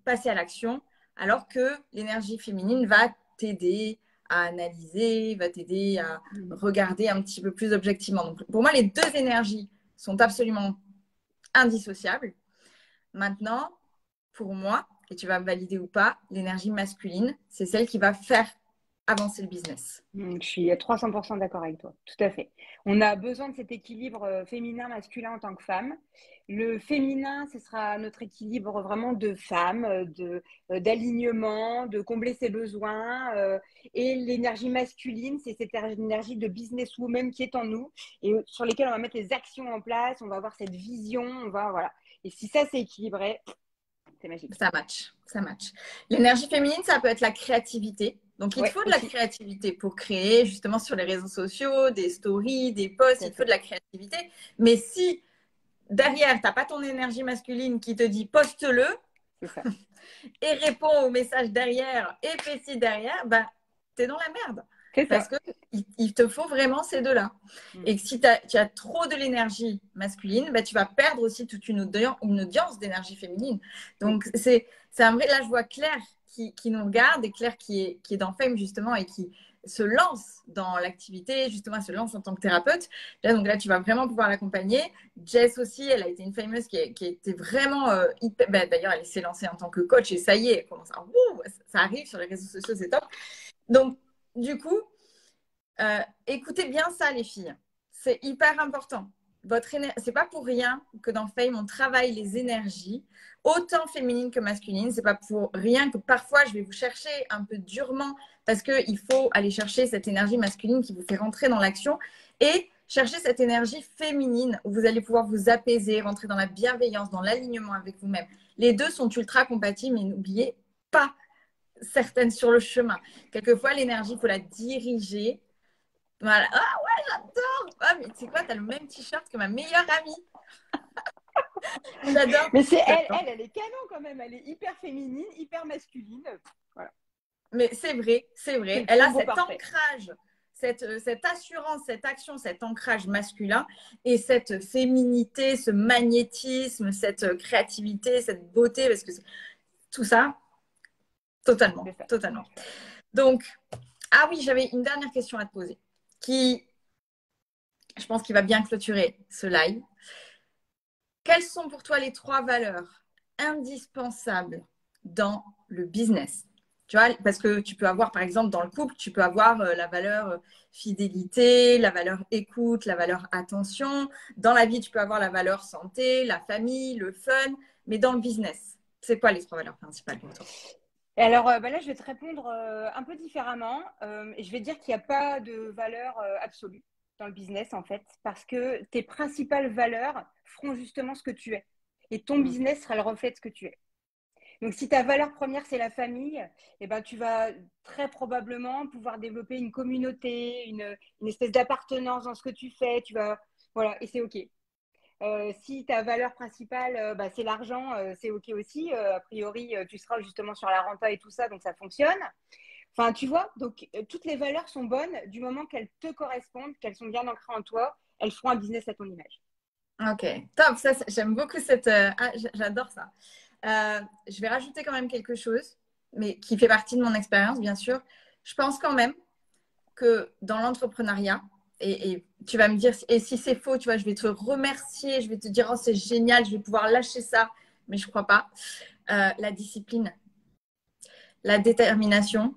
passer à l'action, alors que l'énergie féminine va t'aider à analyser, va t'aider à regarder un petit peu plus objectivement. Donc, pour moi, les deux énergies sont absolument indissociables. Maintenant, pour moi, et tu vas me valider ou pas, l'énergie masculine, c'est celle qui va faire avancer le business. Je suis à 300% d'accord avec toi, tout à fait. On a besoin de cet équilibre féminin-masculin en tant que femme. Le féminin, ce sera notre équilibre vraiment de femme, d'alignement, de combler ses besoins. Et l'énergie masculine, c'est cette énergie de businesswoman qui est en nous et sur lesquelles on va mettre les actions en place, on va avoir cette vision, voilà. Et si ça, c'est équilibré, c'est magique. Ça match, ça match. L'énergie féminine, ça peut être la créativité. Donc, il te Ouais, faut de la aussi, créativité pour créer justement sur les réseaux sociaux, des stories, des posts, tout à il te faut de fait. la créativité. Mais si derrière, tu n'as pas ton énergie masculine qui te dit poste-le C'est ça. et réponds au message derrière et fais ci derrière, bah, tu es dans la merde. C'est Parce ça. qu'il te faut vraiment ces deux-là. Mm. Et que si tu as trop de l'énergie masculine, bah, tu vas perdre aussi toute une audience d'énergie féminine. Oui. Donc, c'est un vrai. Là, je vois Claire qui nous regarde et Claire qui est dans Fame, justement, et qui se lance dans l'activité, justement, elle se lance en tant que thérapeute. Là, donc là, tu vas vraiment pouvoir l'accompagner. Jess aussi, elle a été une fameuse qui était vraiment hyper. Bah, d'ailleurs, elle s'est lancée en tant que coach et ça y est, ça arrive sur les réseaux sociaux, c'est top. Donc, du coup, écoutez bien ça, les filles. C'est hyper important. C'est pas pour rien que dans Fame, on travaille les énergies, autant féminines que masculines. C'est pas pour rien que parfois, je vais vous chercher un peu durement parce qu'il faut aller chercher cette énergie masculine qui vous fait rentrer dans l'action et chercher cette énergie féminine où vous allez pouvoir vous apaiser, rentrer dans la bienveillance, dans l'alignement avec vous-même. Les deux sont ultra compatibles, mais n'oubliez pas certaines sur le chemin. Quelquefois, l'énergie, il faut la diriger. Voilà. Ah ouais, j'adore. Ah, mais tu sais quoi, t'as le même t-shirt que ma meilleure amie. J'adore. Mais c'est elle, J'adore. elle est canon quand même. Elle est hyper féminine, hyper masculine. Voilà. Mais c'est vrai, c'est C'est vrai. le Elle a combo cet parfait. ancrage, cette assurance, cette action, cet ancrage masculin et cette féminité, ce magnétisme, cette créativité, cette beauté, parce que tout ça, totalement, C'est ça. totalement. Donc, ah oui, j'avais une dernière question à te poser qui, je pense, qui va bien clôturer ce live. Quelles sont pour toi les 3 valeurs indispensables dans le business? Tu vois, parce que tu peux avoir, par exemple, dans le couple, tu peux avoir la valeur fidélité, la valeur écoute, la valeur attention. Dans la vie, tu peux avoir la valeur santé, la famille, le fun. Mais dans le business, c'est quoi les trois valeurs principales pour toi? Et alors, là, je vais te répondre un peu différemment. Et je vais dire qu'il n'y a pas de valeur absolue dans le business, en fait, parce que tes principales valeurs feront justement ce que tu es. Et ton Mm. business sera le reflet de ce que tu es. Donc, si ta valeur première, c'est la famille, eh ben, tu vas très probablement pouvoir développer une communauté, une espèce d'appartenance dans ce que tu fais. Voilà, et c'est OK. Si ta valeur principale, bah, c'est l'argent, c'est OK aussi. A priori, tu seras justement sur la renta et tout ça, donc ça fonctionne. Enfin, tu vois, donc toutes les valeurs sont bonnes du moment qu'elles te correspondent, qu'elles sont bien ancrées en toi, elles feront un business à ton image. Ok, top. Ça, j'aime beaucoup cette. J'adore ça. Je vais rajouter quand même quelque chose, mais qui fait partie de mon expérience, bien sûr. Je pense quand même que dans l'entrepreneuriat, et tu vas me dire, et si c'est faux, tu vois, je vais te remercier, je vais te dire, oh, c'est génial, je vais pouvoir lâcher ça, mais je crois pas. La discipline, la détermination,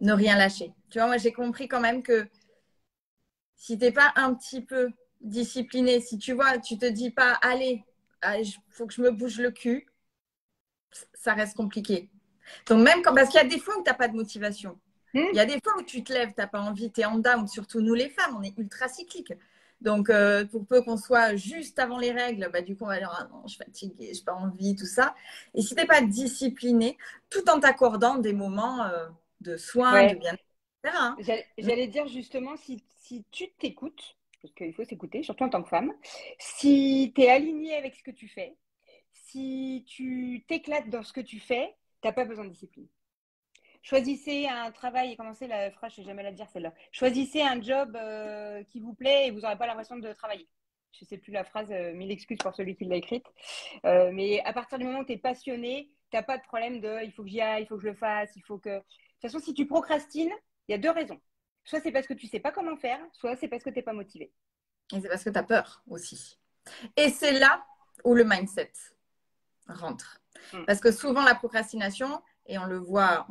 ne rien lâcher. Tu vois, moi, j'ai compris quand même que si tu n'es pas un petit peu discipliné, si tu vois, tu te dis pas, allez, il faut que je me bouge le cul, ça reste compliqué. Donc, même quand, parce qu'il y a des fois où tu n'as pas de motivation. Il y Hmm. a des fois où tu te lèves, tu n'as pas envie, tu es en down, surtout nous les femmes, on est ultra cycliques. Donc, pour peu qu'on soit juste avant les règles, bah, du coup, on va dire, ah non, je suis fatiguée, je n'ai pas envie, tout ça. Et si tu n'es pas discipliné, tout en t'accordant des moments de soins, de Ouais, bien-être, etc., hein. j'allais dire justement, si tu t'écoutes, parce qu'il faut s'écouter, surtout en tant que femme, si tu es aligné avec ce que tu fais, si tu t'éclates dans ce que tu fais, tu n'as pas besoin de discipline. Choisissez un travail, et commencez la phrase, je ne sais jamais la dire celle-là. Choisissez un job qui vous plaît et vous n'aurez pas l'impression de travailler. Je ne sais plus la phrase, mille excuses pour celui qui l'a écrite. Mais à partir du moment où tu es passionné, tu n'as pas de problème de il faut que j'y aille, il faut que je le fasse, il faut que. De toute façon, si tu procrastines, il y a deux raisons. Soit c'est parce que tu ne sais pas comment faire, soit c'est parce que tu n'es pas motivé. Et c'est parce que tu as peur aussi. Et c'est là où le mindset rentre. Mm. Parce que souvent, la procrastination, et on le voit,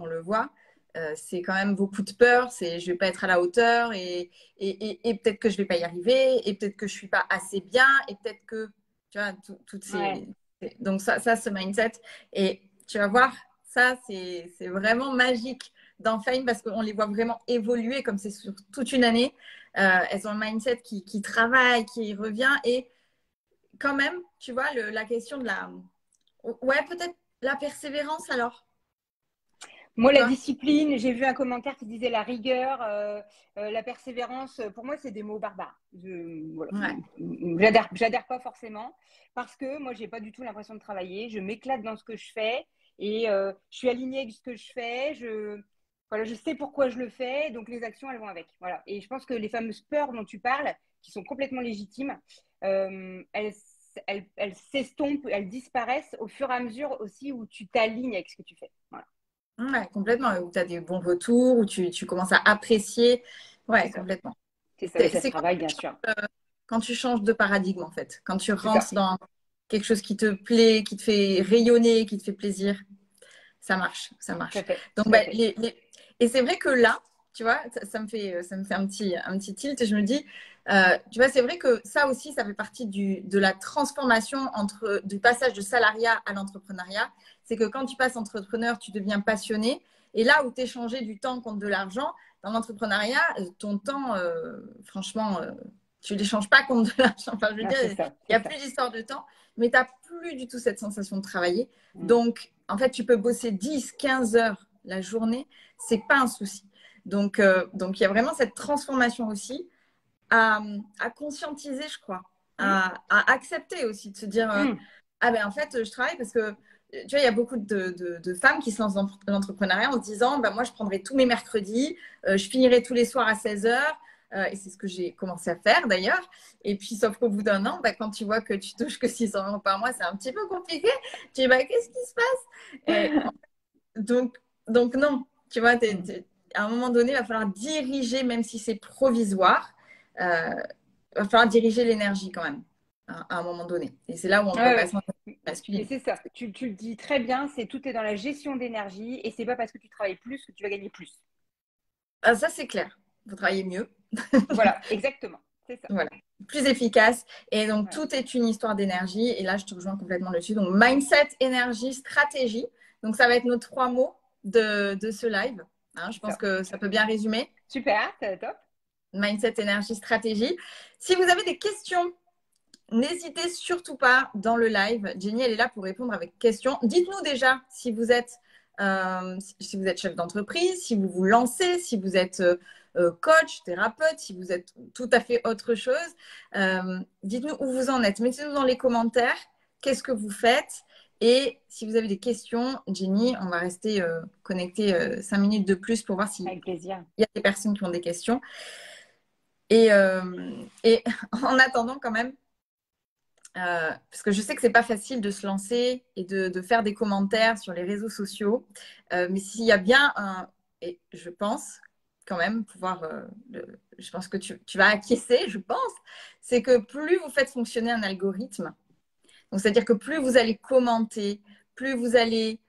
c'est quand même beaucoup de peur, c'est je vais pas être à la hauteur et peut-être que je vais pas y arriver et peut-être que je suis pas assez bien et peut-être que, tu vois, toutes Ouais, ces... Donc ça, ce mindset. Et tu vas voir, ça, c'est vraiment magique dans Fame parce qu'on les voit vraiment évoluer comme c'est sur toute une année. Elles ont un mindset qui travaille, qui revient et quand même, tu vois, la question de la... Ouais, peut-être la persévérance alors, moi, tu la vois. discipline, j'ai vu un commentaire qui disait la rigueur, la persévérance. Pour moi, c'est des mots barbares. Voilà. Ouais. J'adhère pas forcément parce que moi, j'ai pas du tout l'impression de travailler. Je m'éclate dans ce que je fais et je suis alignée avec ce que je fais. Voilà, je sais pourquoi je le fais, donc les actions, elles vont avec. Voilà. Et je pense que les fameuses peurs dont tu parles, qui sont complètement légitimes, elles s'estompent, elles disparaissent au fur et à mesure aussi où tu t'alignes avec ce que tu fais. Voilà. Ouais, complètement. Où tu as des bons retours, où tu commences à apprécier. C'est Ouais, ça. complètement. C'est ça, et C'est ça se c'est travaille, bien sûr. quand tu changes de paradigme, en fait. Quand tu C'est ça. rentres dans quelque chose qui te plaît, qui te fait rayonner, qui te fait plaisir, ça marche, ça Tout à marche. fait. Donc, Tout bah, à fait. et c'est vrai que là, tu vois, ça me fait un petit tilt et je me dis, tu vois, c'est vrai que ça aussi, ça fait partie de la transformation du passage de salariat à l'entrepreneuriat. C'est que quand tu passes entrepreneur, tu deviens passionné. Et là où tu échangeais du temps contre de l'argent, dans l'entrepreneuriat, ton temps, franchement, tu ne l'échanges pas contre de l'argent. Enfin, je veux Ah, dire, c'est il ça. n'y C'est a ça. plus d'histoire de temps, mais tu n'as plus du tout cette sensation de travailler. Mm. Donc, en fait, tu peux bosser 10, 15 heures la journée, c'est pas un souci. Donc il y a vraiment cette transformation aussi à conscientiser, je crois, Mm. à accepter aussi, de se dire Mm. ah ben en fait, je travaille parce que tu vois, il y a beaucoup de femmes qui se lancent dans l'entrepreneuriat en se disant bah, moi, je prendrai tous mes mercredis, je finirai tous les soirs à 16 heures. Et c'est ce que j'ai commencé à faire d'ailleurs. Et puis, sauf qu'au bout d'un an, bah, quand tu vois que tu touches que 600 euros par mois, c'est un petit peu compliqué. Tu dis, bah, qu'est-ce qui se passe? Et donc, donc non, tu vois, Mm. à un moment donné, il va falloir diriger, même si c'est provisoire, il va falloir diriger l'énergie quand même. à un moment donné. Et c'est là où on Ouais, peut ouais. passer en Mais masculine. c'est ça, tu le dis très bien, c'est tout est dans la gestion d'énergie et c'est pas parce que tu travailles plus que tu vas gagner plus. Ah, ça, c'est clair. Vous travaillez mieux. Voilà, exactement, c'est ça. Voilà, plus efficace. Et donc, Voilà, tout est une histoire d'énergie. Et là, je te rejoins complètement dessus. Donc, mindset, énergie, stratégie. Donc, ça va être nos 3 mots de ce live. Hein, je c'est pense ça. que ça peut bien résumer. Super, c'est top. Mindset, énergie, stratégie. Si vous avez des questions, n'hésitez surtout pas dans le live. Jenny, elle est là pour répondre avec questions. Dites-nous déjà si vous êtes chef d'entreprise, si vous vous lancez, si vous êtes coach, thérapeute, si vous êtes tout à fait autre chose. Dites-nous où vous en êtes. Mettez-nous dans les commentaires qu'est-ce que vous faites. Et si vous avez des questions, Jenny, on va rester connecté 5 minutes de plus pour voir s'il Avec plaisir. y a des personnes qui ont des questions. Et en attendant quand même, parce que je sais que c'est pas facile de se lancer et de faire des commentaires sur les réseaux sociaux, mais s'il y a bien et je pense quand même pouvoir, je pense que tu vas acquiescer, je pense, c'est que plus vous faites fonctionner un algorithme, donc c'est-à-dire que plus vous allez commenter, plus vous allez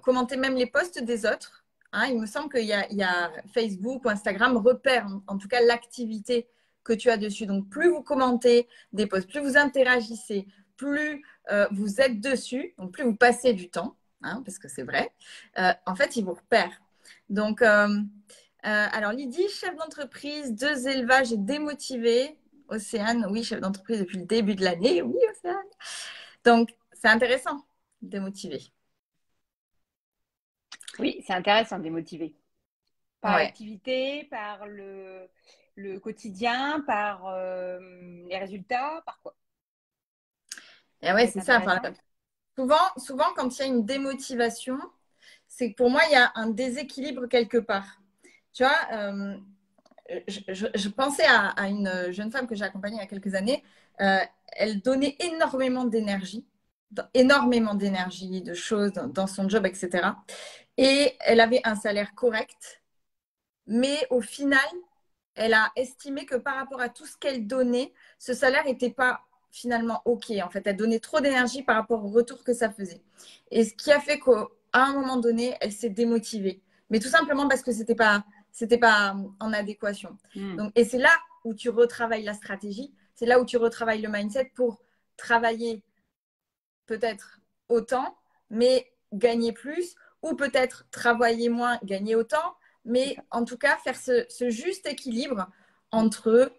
commenter même les posts des autres. Hein, il me semble qu'il y a Facebook ou Instagram repère en tout cas l'activité que tu as dessus. Donc plus vous commentez des posts, plus vous interagissez, plus vous êtes dessus, donc plus vous passez du temps, hein, parce que c'est vrai, en fait, ils vous repèrent. Donc, alors Lydie, chef d'entreprise, 2 élevages et démotivée. Océane, oui, chef d'entreprise depuis le début de l'année. Oui, Océane. Donc, c'est intéressant de motiver. Oui, c'est intéressant de les motiver. Par Ouais. l'activité, par le quotidien, par les résultats, par quoi? Et Ça ouais, peut être c'est ça. Enfin, intéressant. souvent, quand il y a une démotivation, c'est que pour moi, il y a un déséquilibre quelque part. Tu vois, je pensais à une jeune femme que j'ai accompagnée il y a quelques années. Euh, Elle donnait énormément d'énergie, de choses dans son job, etc. Et elle avait un salaire correct, mais au final, elle a estimé que par rapport à tout ce qu'elle donnait, ce salaire n'était pas finalement OK. En fait, elle donnait trop d'énergie par rapport au retour que ça faisait. Et ce qui a fait qu'à un moment donné, elle s'est démotivée. Mais tout simplement parce que c'était pas en adéquation. Hmm. Donc, et c'est là où tu retravailles la stratégie, c'est là où tu retravailles le mindset pour travailler peut-être autant, mais gagner plus, ou peut-être travailler moins, gagner autant, C'est mais ça. en tout cas faire ce juste équilibre entre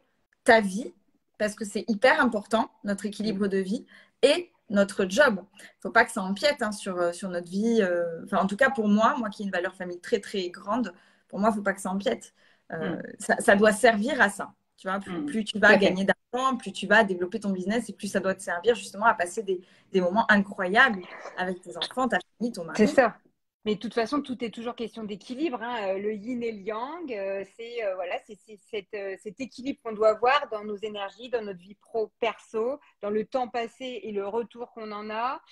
ta vie, parce que c'est hyper important, notre Hmm. équilibre de vie, et notre job. Il ne faut pas que ça empiète hein, sur notre vie. Enfin, en tout cas, pour moi qui ai une valeur famille très, très grande, pour moi, il ne faut pas que ça empiète. Hmm. Ça doit servir à ça. Tu vois, Hmm. plus tu Tout vas à fait. gagner d'argent, plus tu vas développer ton business et plus ça doit te servir justement à passer des moments incroyables avec tes enfants, ta famille, ton C'est mari. ça. Mais de toute façon, tout est toujours question d'équilibre, hein. Le yin et le yang, voilà, c'est cet équilibre qu'on doit avoir dans nos énergies, dans notre vie pro-perso, dans le temps passé et le retour qu'on en a,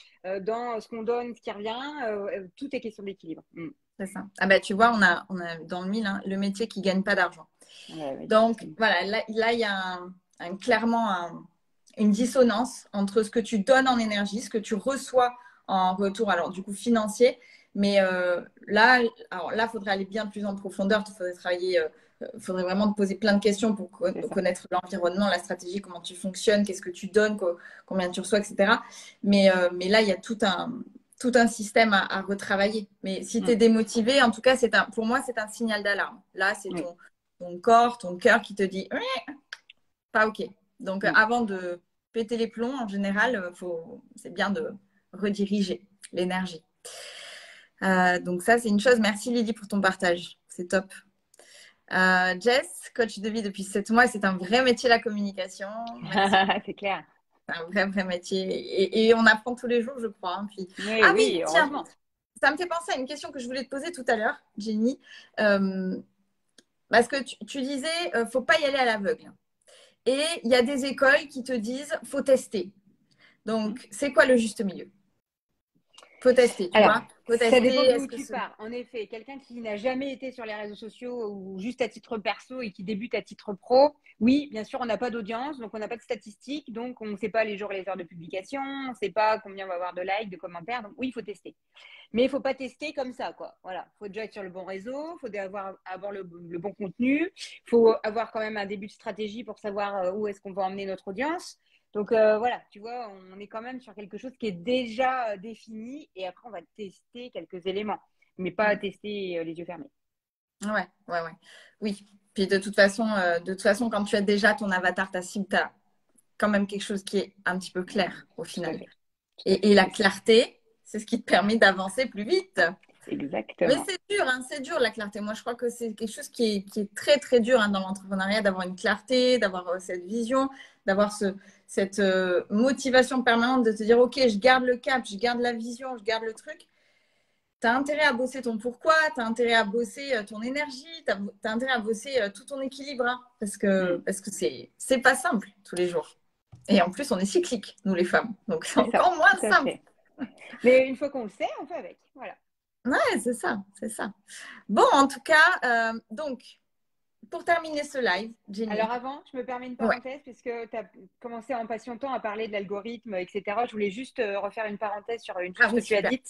dans ce qu'on donne, ce qui revient. Tout est question d'équilibre. Mm. C'est ça. Ah bah tu vois, on a dans le mille hein, le métier qui gagne pas d'argent. Ouais, ouais, Donc voilà, là il y a clairement une dissonance entre ce que tu donnes en énergie, ce que tu reçois en retour, alors du coup financier, mais là, faudrait aller bien plus en profondeur, il faudrait travailler, faudrait vraiment te poser plein de questions pour c'est ça. connaître l'environnement, la stratégie, comment tu fonctionnes, qu'est-ce que tu donnes, combien tu reçois, etc. Mais là, il y a tout un système à retravailler. Mais si tu es Mm. démotivé, en tout cas, pour moi, c'est un signal d'alarme. Là, c'est Oui. ton corps, ton cœur qui te dit pas OK. Donc, Mm. avant de péter les plombs, en général, c'est bien de rediriger l'énergie. Donc, ça, c'est une chose. Merci Lydie pour ton partage. C'est top. Jess, coach de vie depuis 7 mois, c'est un vrai métier la communication. Merci beaucoup. C'est clair. C'est un vrai, vrai métier. Et on apprend tous les jours, je crois. Hein. Puis... Oui, Ah oui, oui, tiens, heureusement. ça me fait penser à une question que je voulais te poser tout à l'heure, Jenny. Parce que tu disais, faut pas y aller à l'aveugle. Et il y a des écoles qui te disent, faut tester. Mm. Donc, c'est quoi le juste milieu? Faut tester, tu Alors, vois. Faut ça tester. dépend Est-ce d'où que tu pars. En effet, quelqu'un qui n'a jamais été sur les réseaux sociaux ou juste à titre perso et qui débute à titre pro, oui, bien sûr, on n'a pas d'audience, donc on n'a pas de statistiques, donc on ne sait pas les jours et les heures de publication, on ne sait pas combien on va avoir de likes, de commentaires, donc oui, il faut tester. Mais il ne faut pas tester comme ça, quoi. Voilà, il faut déjà être sur le bon réseau, il faut avoir le bon contenu, il faut avoir quand même un début de stratégie pour savoir où est-ce qu'on va emmener notre audience. Donc voilà, tu vois, on est quand même sur quelque chose qui est déjà défini et après on va tester quelques éléments, mais pas tester les yeux fermés. Ouais, ouais, ouais. Oui. Puis de toute façon, quand tu as déjà ton avatar, ta cible, tu as quand même quelque chose qui est un petit peu clair au Tout à final. fait, tout à fait, Et la c'est ça. clarté, c'est ce qui te permet d'avancer plus vite. Mais Exactement. c'est dur, hein, c'est dur la clarté. Moi, je crois que c'est quelque chose qui est très, très dur hein, dans l'entrepreneuriat, d'avoir une clarté, d'avoir cette vision, d'avoir cette motivation permanente de te dire, OK, je garde le cap, je garde la vision, je garde le truc. Tu as intérêt à bosser ton pourquoi, tu as intérêt à bosser ton énergie, tu as intérêt à bosser tout ton équilibre, hein, parce que, Mm. parce que c'est pas simple tous les jours. Et en plus, on est cyclique, nous les femmes. Donc, c'est C'est ça, encore moins tout à simple. fait. Mais une fois qu'on le sait, on fait avec. Voilà. Ouais, c'est ça, c'est ça. Bon, en tout cas, donc, pour terminer ce live, Jenny. Alors avant, je me permets une Ouais. parenthèse puisque tu as commencé en patientant à parler de l'algorithme, etc. Je voulais juste refaire une parenthèse sur une Ah chose que oui, tu as super. dite.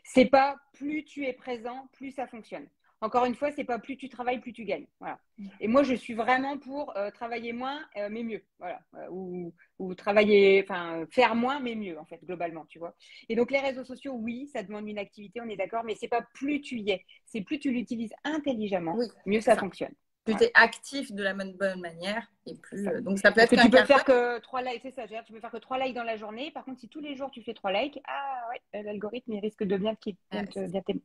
C'est pas plus tu es présent, plus ça fonctionne. Encore une fois, c'est pas plus tu travailles, plus tu gagnes. Voilà. Et moi, je suis vraiment pour travailler moins, mais mieux. Voilà. Ou travailler, enfin, faire moins, mais mieux, en fait, globalement, tu vois. Et donc, les réseaux sociaux, oui, ça demande une activité, on est d'accord, mais c'est pas plus tu y es. C'est plus tu l'utilises intelligemment, Oui, mieux c'est ça ça. fonctionne. Plus tu Voilà. es actif de la bonne manière et C'est plus. ça. Donc, ça peut Parce être que qu'un tu peux quart d'heure. faire que 3 likes, c'est ça, tu peux faire que 3 likes dans la journée. Par contre, si tous les jours tu fais 3 likes, ah ouais, l'algorithme il risque de Ouais, bien t'aimer.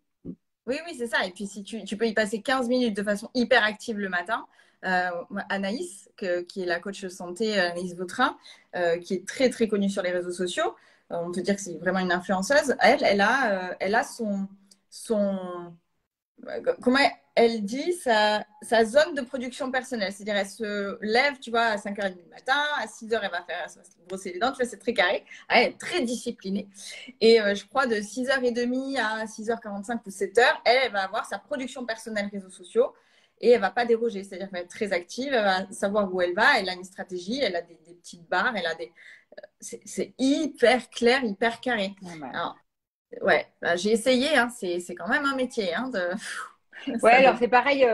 oui, oui, c'est ça. Et puis, si tu peux y passer 15 minutes de façon hyper active le matin, Anaïs, qui est la coach santé, Anaïs Vautrin, qui est très, très connue sur les réseaux sociaux, on peut dire que c'est vraiment une influenceuse. Elle a son comment elle dit, sa zone de production personnelle. C'est-à-dire, elle se lève, tu vois, à 5h30 du matin, à 6h, elle va se brosser les dents, tu vois, c'est très carré. Elle est très disciplinée. Et je crois de 6h30 à 6h45 ou 7h, elle va avoir sa production personnelle réseaux sociaux et elle va pas déroger. C'est-à-dire qu'elle va être très active, elle va savoir où elle va, elle a une stratégie, elle a des petites barres, elle a des. C'est hyper clair, hyper carré. Ah bah. Alors, ouais, bah, j'ai essayé, hein, c'est quand même un métier, hein, Ouais, ça alors demande. c'est pareil,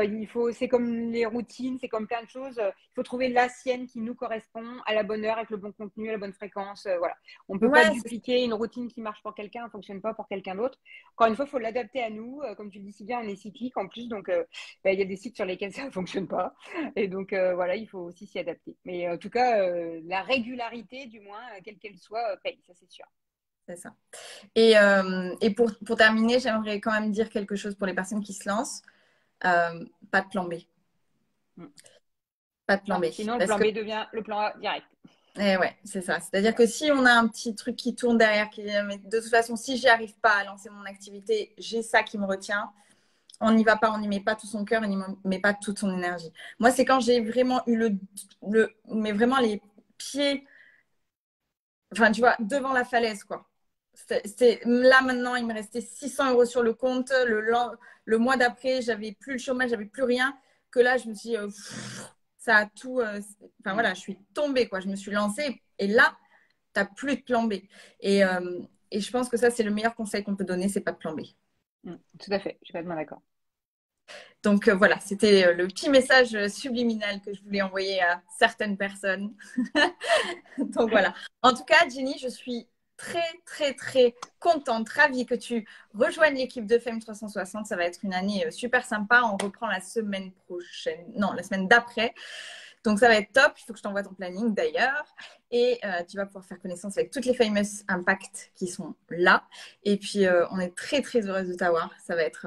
c'est comme les routines, c'est comme plein de choses. Il faut trouver la sienne qui nous correspond à la bonne heure, avec le bon contenu, à la bonne fréquence. Voilà. On ne peut pas Ouais, dupliquer une routine qui marche pour quelqu'un, ne fonctionne pas pour quelqu'un d'autre. Encore une fois, il faut l'adapter à nous. Comme tu le dis si bien, on est cyclique en plus, donc bah, il y a des sites sur lesquels ça ne fonctionne pas. Et donc voilà, il faut aussi s'y adapter. Mais en tout cas, la régularité, du moins, quelle qu'elle soit, paye, ça c'est sûr. c'est ça. Et pour terminer, j'aimerais quand même dire quelque chose pour les personnes qui se lancent. Pas de plan B. Mm. Pas de plan Non, B. sinon le Parce plan que, B devient le plan A direct. ouais, c'est ça. C'est-à-dire que si on a un petit truc qui tourne derrière, mais de toute façon, si j'y arrive pas à lancer mon activité, j'ai ça qui me retient. On n'y va pas, on n'y met pas tout son cœur, on n'y met pas toute son énergie. Moi, c'est quand j'ai vraiment eu mais vraiment les pieds, enfin, tu vois, devant la falaise, quoi. Là, maintenant, il me restait 600 € sur le compte. Le mois d'après, j'avais plus le chômage, j'avais plus rien. Que là, je me suis dit, ça a tout. Enfin, Mm. voilà, je suis tombée, quoi. Je me suis lancée. Et là, tu n'as plus de plan B. Et je pense que ça, c'est le meilleur conseil qu'on peut donner, c'est pas de plan B. Mm. Tout à fait, je suis complètement d'accord. Donc voilà, c'était le petit message subliminal que je voulais envoyer à certaines personnes. Donc voilà. En tout cas, Jenny, je suis très, très, très contente, ravie que tu rejoignes l'équipe de Femme 360. Ça va être une année super sympa. On reprend la semaine prochaine, non, la semaine d'après. Donc ça va être top. Il faut que je t'envoie ton planning d'ailleurs. Et tu vas pouvoir faire connaissance avec toutes les Famous Impact qui sont là. Et puis, on est très, très heureuse de t'avoir. Ça va être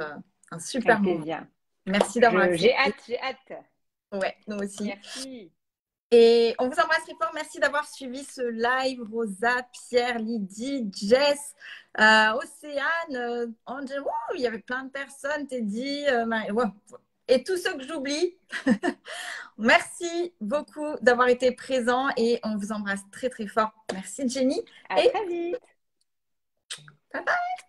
un super Avec moment. plaisir. Merci d'avoir J'ai accepté. hâte, j'ai hâte. Ouais, nous aussi. Merci. Et on vous embrasse très fort. Merci d'avoir suivi ce live. Rosa, Pierre, Lydie, Jess, Océane, Angel. Wow, il y avait plein de personnes. Teddy, Marie. Wow. Et tous ceux que j'oublie. Merci beaucoup d'avoir été présents et on vous embrasse très très fort. Merci Jenny À et très vite. bye bye.